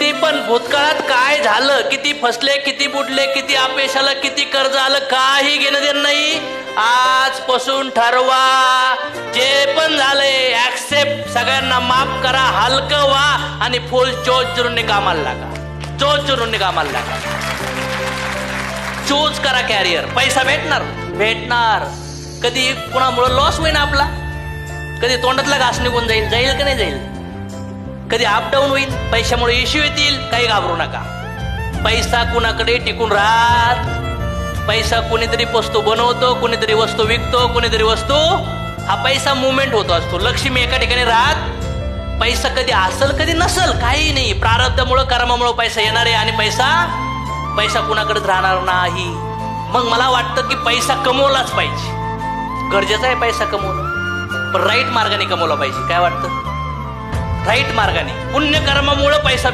किती पण भूतकाळात काय झालं, किती फसले, किती बुडले, किती अपयश आलं, किती कर्ज आलं, काही घेणं देणं नाही. आजपासून ठरवा, जे पण झालंय ऍक्सेप्ट, सगळ्यांना माफ करा, हलकं व्हा आणि फुल जोश जुनूनने कामाला लागा. जोश जुनूनने कामाला लागा. चूज करा कॅरियर. पैसा भेटणार. कधी कुणामुळे लॉस होईन आपला, कधी तोंडातला घास निघून जाईल का नाही जाईल, कधी अपडाऊन होईल, पैशामुळे इश्यू येतील, काही घाबरू नका. पैसा कुणाकडे टिकून राहत. पैसा कुणीतरी वस्तू बनवतो, कुणीतरी वस्तू विकतो, कुणीतरी वस्तू, हा पैसा मुवमेंट होतो असतो. लक्ष्मी एका ठिकाणी राहत. पैसा कधी असल कधी नसल, काही नाही. प्रारब्धामुळं कर्मामुळं पैसा येणार आहे आणि पैसा कुणाकडेच राहणार नाही. मग मला वाटतं की पैसा कमवलाच पाहिजे. गरजेचं आहे पैसा कमवणं, पण राईट मार्गाने कमवला पाहिजे. काय वाटतं? राईट मार्गाने. पुण्यकर्मामुळं पैसा